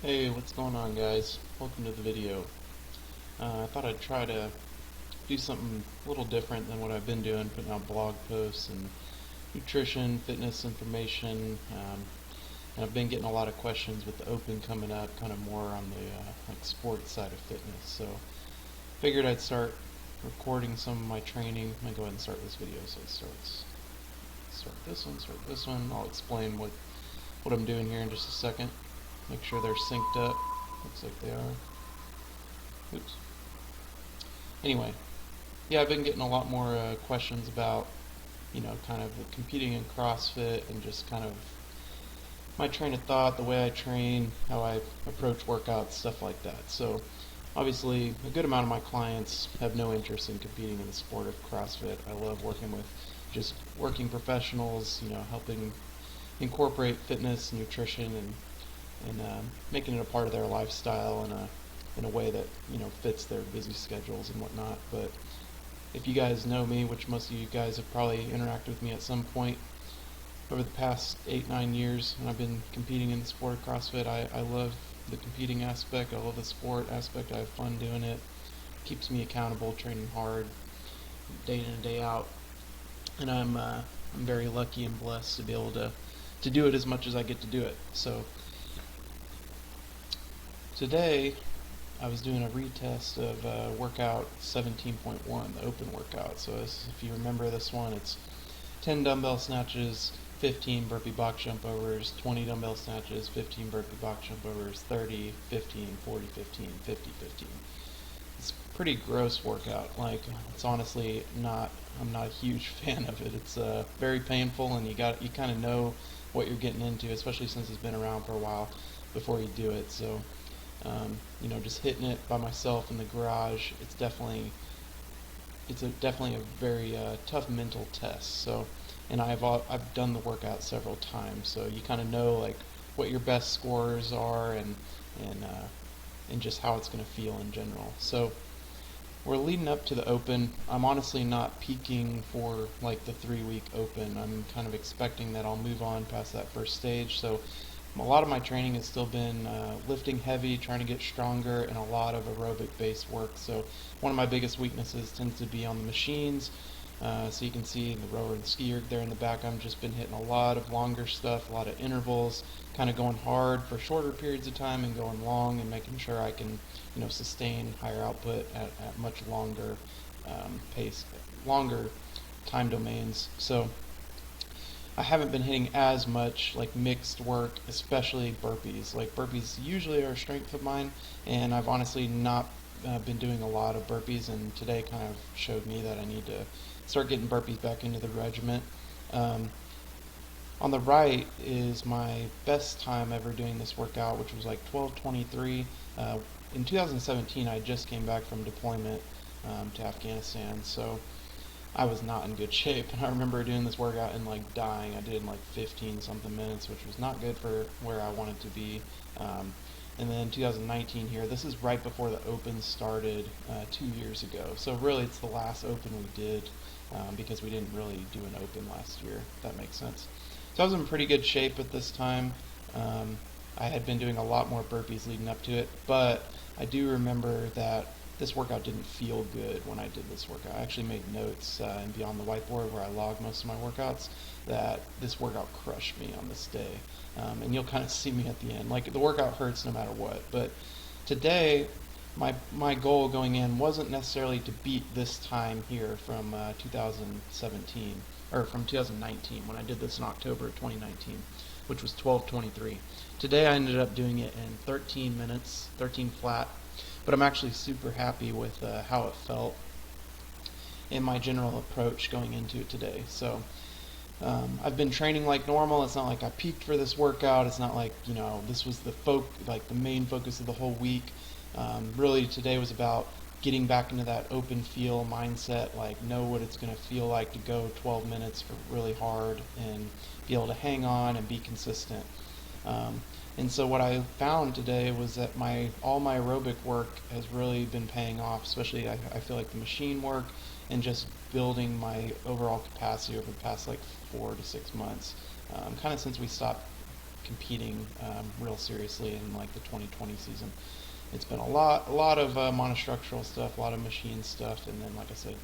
Hey, what's going on, guys? Welcome to the video. I thought I'd try to do something a little different than what I've been doing, putting out blog posts and nutrition, fitness information. And I've been getting a lot of questions with the Open coming up, kind of more on the like sports side of fitness. So figured I'd start recording some of my training. I'm gonna go ahead and start this video. So it starts. Start this one. I'll explain what I'm doing here in just a second. Make sure they're synced up. Looks like they are. Oops. Anyway, yeah, I've been getting a lot more questions about, kind of competing in CrossFit and just kind of my train of thought, the way I train, how I approach workouts, stuff like that. So, obviously, a good amount of my clients have no interest in competing in the sport of CrossFit. I love working with just working professionals, helping incorporate fitness, nutrition, and making it a part of their lifestyle in a way that fits their busy schedules and whatnot. But if you guys know me, which most of you guys have probably interacted with me at some point over the past 8-9 years, and I've been competing in the sport of CrossFit, I love the competing aspect. I love the sport aspect. I have fun doing it. Keeps me accountable, training hard, day in and day out, and I'm very lucky and blessed to be able to do it as much as I get to do it. So today, I was doing a retest of workout 17.1, the open workout. So if you remember this one, it's 10 dumbbell snatches, 15 burpee box jump overs, 20 dumbbell snatches, 15 burpee box jump overs, 30, 15, 40, 15, 50, 15. It's a pretty gross workout. Like, it's honestly not, I'm not a huge fan of it. It's very painful, and you kind of know what you're getting into, especially since it's been around for a while before you do it. So just hitting it by myself in the garage, it's definitely a very tough mental test. So, and I've done the workout several times, so you kind of know like what your best scores are and just how it's going to feel in general. So we're leading up to the Open. I'm honestly not peaking for like the 3-week Open. I'm kind of expecting that I'll move on past that first stage. So a lot of my training has still been lifting heavy, trying to get stronger, and a lot of aerobic-based work. So one of my biggest weaknesses tends to be on the machines. So you can see the rower and skier there in the back. I've just been hitting a lot of longer stuff, a lot of intervals, kind of going hard for shorter periods of time and going long and making sure I can, sustain higher output at much longer pace, longer time domains. So I haven't been hitting as much like mixed work, especially burpees. Like burpees usually are a strength of mine, and I've honestly not been doing a lot of burpees, and today kind of showed me that I need to start getting burpees back into the regiment. On the right is my best time ever doing this workout, which was like 12:23. In 2017, I just came back from deployment to Afghanistan, so I was not in good shape, and I remember doing this workout and like dying. I did in like 15 something minutes, which was not good for where I wanted to be. And then 2019 here, this is right before the Open started 2 years ago. So really it's the last Open we did because we didn't really do an Open last year, if that makes sense. So I was in pretty good shape at this time. I had been doing a lot more burpees leading up to it, but I do remember that this workout didn't feel good when I did this workout. I actually made notes and beyond the whiteboard where I log most of my workouts that this workout crushed me on this day. And you'll kind of see me at the end. Like, the workout hurts no matter what. But today, my goal going in wasn't necessarily to beat this time here from 2017, or from 2019 when I did this in October of 2019, which was 12:23. Today I ended up doing it in 13 minutes, 13 flat. But I'm actually super happy with how it felt and my general approach going into it today. So I've been training like normal. It's not like I peaked for this workout. It's not like this was the main focus of the whole week. Really today was about getting back into that open feel mindset, like know what it's going to feel like to go 12 minutes for really hard and be able to hang on and be consistent. And so what I found today was that all my aerobic work has really been paying off, especially I feel like the machine work and just building my overall capacity over the past like 4 to 6 months. Kind of since we stopped competing real seriously in like the 2020 season. It's been a lot of monostructural stuff, a lot of machine stuff, and then, like I said,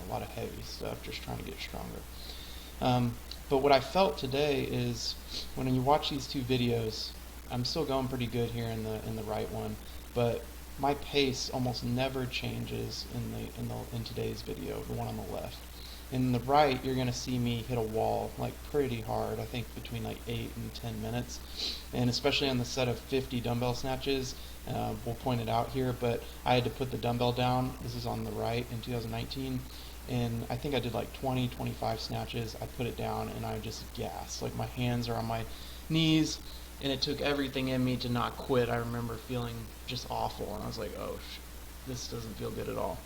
a lot of heavy stuff, just trying to get stronger. But what I felt today is when you watch these two videos, I'm still going pretty good here in the right one, but my pace almost never changes in today's video, the one on the left. In the right, you're going to see me hit a wall like pretty hard, I think between like 8 and 10 minutes. And especially on the set of 50 dumbbell snatches, we'll point it out here, but I had to put the dumbbell down. This is on the right in 2019. And I think I did like 25 snatches. I put it down and I just gasped. Like my hands are on my knees, and it took everything in me to not quit. I remember feeling just awful, and I was like, oh, this doesn't feel good at all.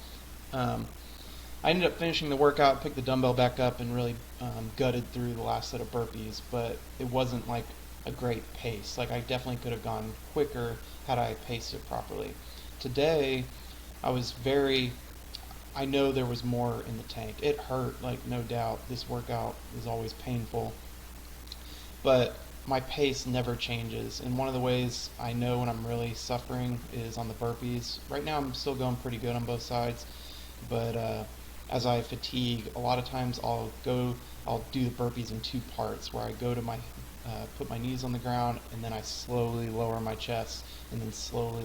I ended up finishing the workout, picked the dumbbell back up, and really gutted through the last set of burpees, but it wasn't like a great pace. Like I definitely could have gone quicker had I paced it properly. Today, I know there was more in the tank. It hurt, like no doubt. This workout is always painful, but my pace never changes. And one of the ways I know when I'm really suffering is on the burpees. Right now I'm still going pretty good on both sides, but as I fatigue, a lot of times I'll do the burpees in two parts, where I go to put my knees on the ground, and then I slowly lower my chest, and then slowly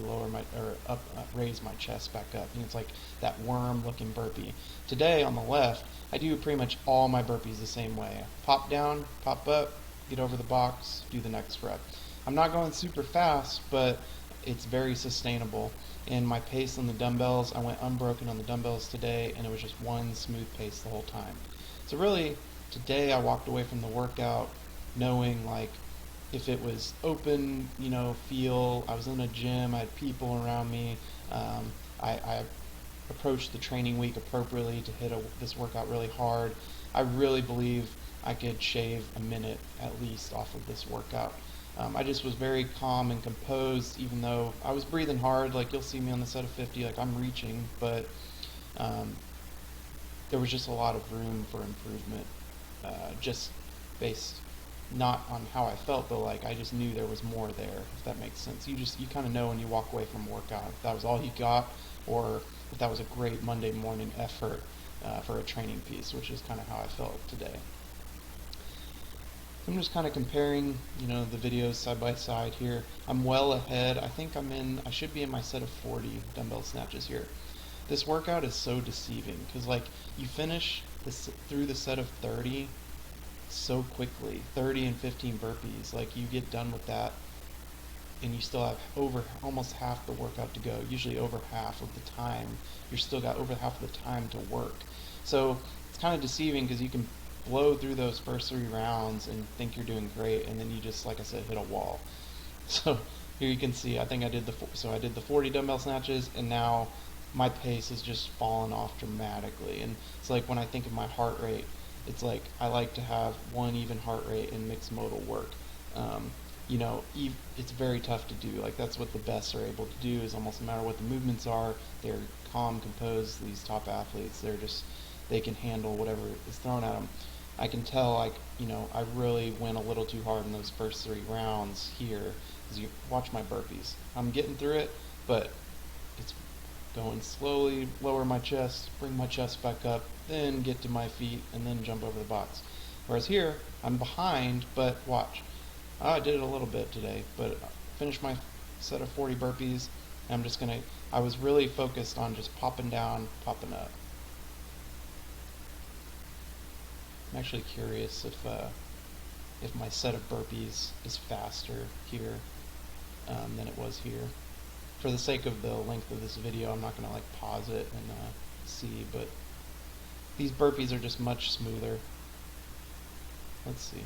raise my chest back up. And it's like that worm-looking burpee. Today on the left, I do pretty much all my burpees the same way. Pop down, pop up, get over the box, do the next rep. I'm not going super fast, but it's very sustainable. And my pace on the dumbbells, I went unbroken on the dumbbells today, and it was just one smooth pace the whole time. So really, today I walked away from the workout knowing, like, if it was open, feel, I was in a gym, I had people around me, I approached the training week appropriately to hit this workout really hard. I really believe I could shave a minute at least off of this workout. I just was very calm and composed, even though I was breathing hard. Like you'll see me on the set of 50, like I'm reaching, but there was just a lot of room for improvement, just based not on how I felt, but like I just knew there was more there, if that makes sense. You kind of know when you walk away from a workout if that was all you got, or if that was a great Monday morning effort for a training piece, which is kind of how I felt today. I'm just kind of comparing, the videos side by side here. I'm well ahead. I think I should be in my set of 40 dumbbell snatches here. This workout is so deceiving because like you finish through the set of 30 so quickly, 30 and 15 burpees. Like you get done with that and you still have almost half the workout to go. Usually over half of the time, you're still got over half of the time to work. So it's kind of deceiving because you can blow through those first 3 rounds and think you're doing great, and then you just, like I said, hit a wall. So here you can see, I think I did the 40 dumbbell snatches, and now my pace has just fallen off dramatically. And it's like when I think of my heart rate, it's like I like to have one even heart rate in mixed modal work. It's very tough to do. Like that's what the best are able to do, is almost no matter what the movements are, they're calm, composed. These top athletes, they can handle whatever is thrown at them. I can tell, I really went a little too hard in those first 3 rounds here, because you watch my burpees. I'm getting through it, but it's going slowly, lower my chest, bring my chest back up, then get to my feet, and then jump over the box. Whereas here, I'm behind, but watch. I did it a little bit today, but finished my set of 40 burpees, and I was really focused on just popping down, popping up. I'm actually curious if my set of burpees is faster here than it was here. For the sake of the length of this video, I'm not going to pause it and see, but these burpees are just much smoother. Let's see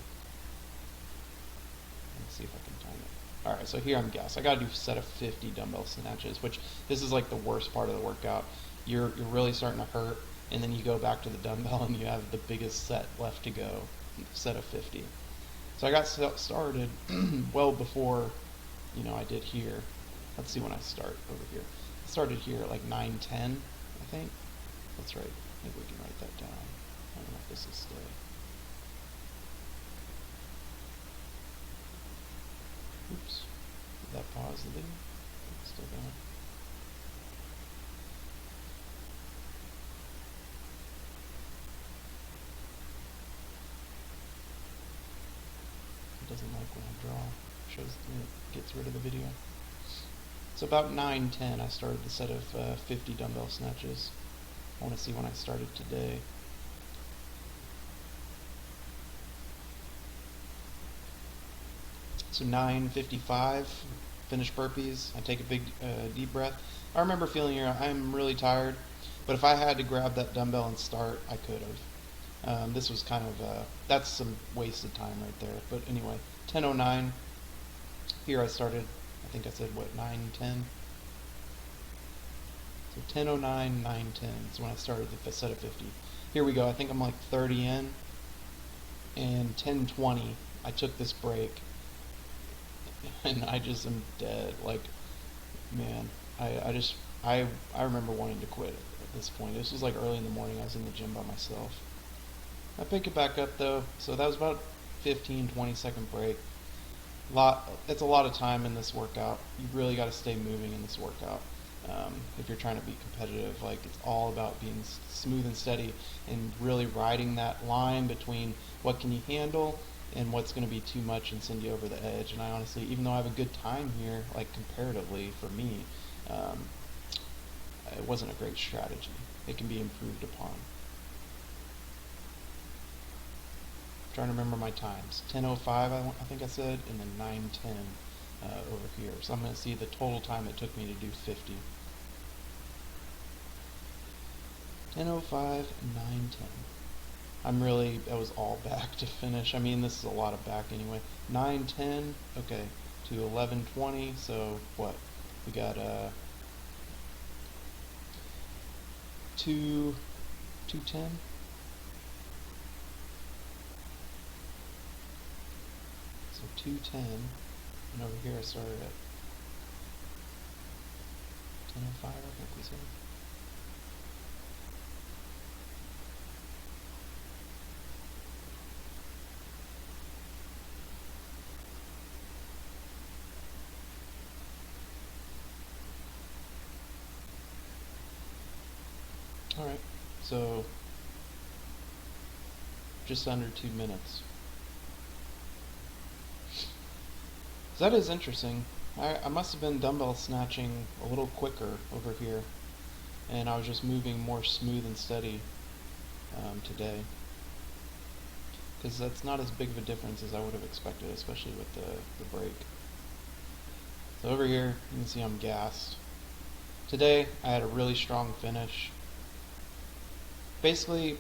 if I can time it. Alright, so here I'm guessing. I got to do a set of 50 dumbbell snatches, which this is like the worst part of the workout. You're really starting to hurt, and then you go back to the dumbbell and you have the biggest set left to go, set of 50. So I got started well before, I did here. Let's see when I start over here. I started here at like 9:10, I think. That's right. Maybe we can write that down. I don't know if this will stay. Oops. Did that pause the video? It's still going. It doesn't like when I draw. It gets rid of the video. So about 9:10 I started the set of 50 dumbbell snatches. I want to see when I started today. So 9:55, finish burpees. I take a big deep breath. I remember feeling here, I'm really tired, but if I had to grab that dumbbell and start, I could have. This was kind of, that's some wasted time right there. But anyway, 10:09, here I started, I think I said, what, 9:10? So 10:09, 9:10 is when I started the set of 50. Here we go, I think I'm like 30 in, and 10:20, I took this break, and I just am dead. Like, man, I remember wanting to quit at this point. This was like early in the morning. I was in the gym by myself. I pick it back up though, so that was about 15-20 second break. It's a lot of time in this workout. You really got to stay moving in this workout. If you're trying to be competitive, like, it's all about being smooth and steady and really riding that line between what can you handle and what's going to be too much and send you over the edge. And I honestly, even though I have a good time here, like comparatively for me, it wasn't a great strategy. It can be improved upon. I'm trying to remember my times. 10:05 I think I said, and then 9:10 over here. So I'm going to see the total time it took me to do 50. 10:05 and 9:10. That was all back to finish. I mean, this is a lot of back anyway. 9:10, okay, to 11:20, so what? We got 2:10. So 2:10, and over here I started at 10:05, I think we said. Alright, so just under 2 minutes. So that is interesting. I must have been dumbbell snatching a little quicker over here, and I was just moving more smooth and steady today. Because that's not as big of a difference as I would have expected, especially with the break. So over here, you can see I'm gassed. Today, I had a really strong finish. Basically,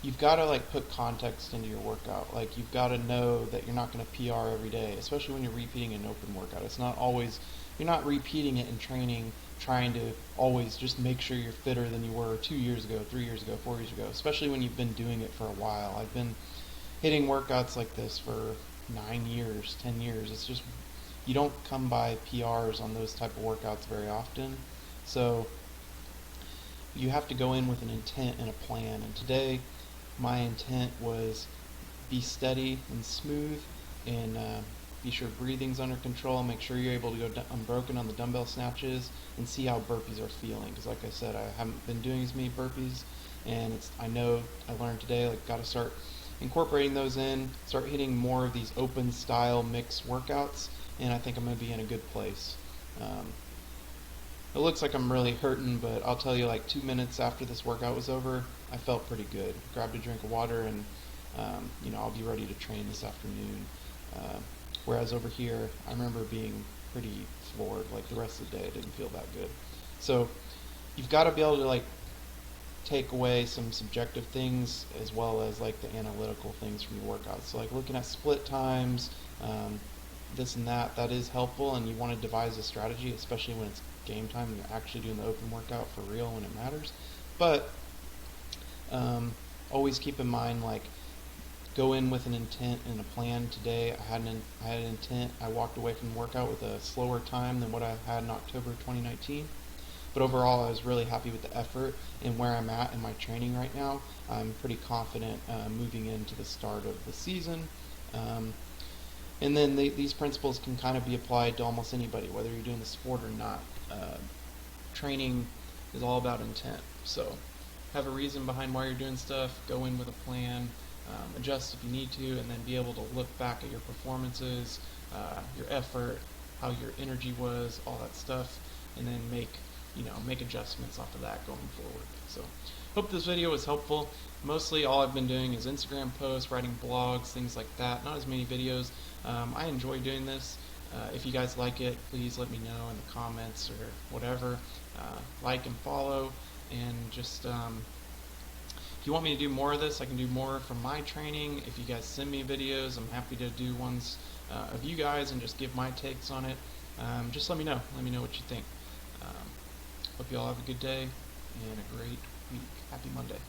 you've got to like put context into your workout. Like, you've got to know that you're not going to PR every day, especially when you're repeating an open workout. It's not always, you're not repeating it in training, trying to always just make sure you're fitter than you were 2 years ago, 3 years ago, 4 years ago, especially when you've been doing it for a while. I've been hitting workouts like this for 9 years, 10 years. It's just, you don't come by PRs on those type of workouts very often. So you have to go in with an intent and a plan. And today, my intent was be steady and smooth, and be sure breathing's under control. Make sure you're able to go unbroken on the dumbbell snatches, and see how burpees are feeling. Because like I said, I haven't been doing as many burpees, and I learned today, like, got to start incorporating those in, start hitting more of these open style mix workouts, and I think I'm going to be in a good place. It looks like I'm really hurting, but I'll tell you, like 2 minutes after this workout was over, I felt pretty good. Grabbed a drink of water, and I'll be ready to train this afternoon. Whereas over here, I remember being pretty floored. Like, the rest of the day, I didn't feel that good. So you've got to be able to like take away some subjective things as well as like the analytical things from your workouts. So like looking at split times, this and that is helpful, and you want to devise a strategy, especially when it's game time and you're actually doing the open workout for real when it matters. But always keep in mind, like, go in with an intent and a plan. Today I had an intent. I walked away from the workout with a slower time than what I had in October 2019. But overall, I was really happy with the effort and where I'm at in my training right now. I'm pretty confident moving into the start of the season. And then these principles can kind of be applied to almost anybody, whether you're doing the sport or not. Training is all about intent. So have a reason behind why you're doing stuff, go in with a plan, adjust if you need to, and then be able to look back at your performances, your effort, how your energy was, all that stuff, and then make adjustments off of that going forward. So hope this video was helpful. Mostly all I've been doing is Instagram posts, writing blogs, things like that, not as many videos. I enjoy doing this. If you guys like it, please let me know in the comments or whatever. Like and follow, and just if you want me to do more of this, I can do more from my training. If you guys send me videos, I'm happy to do ones of you guys and just give my takes on it. Just let me know. Let me know what you think. Hope you all have a good day and a great week. Happy Monday.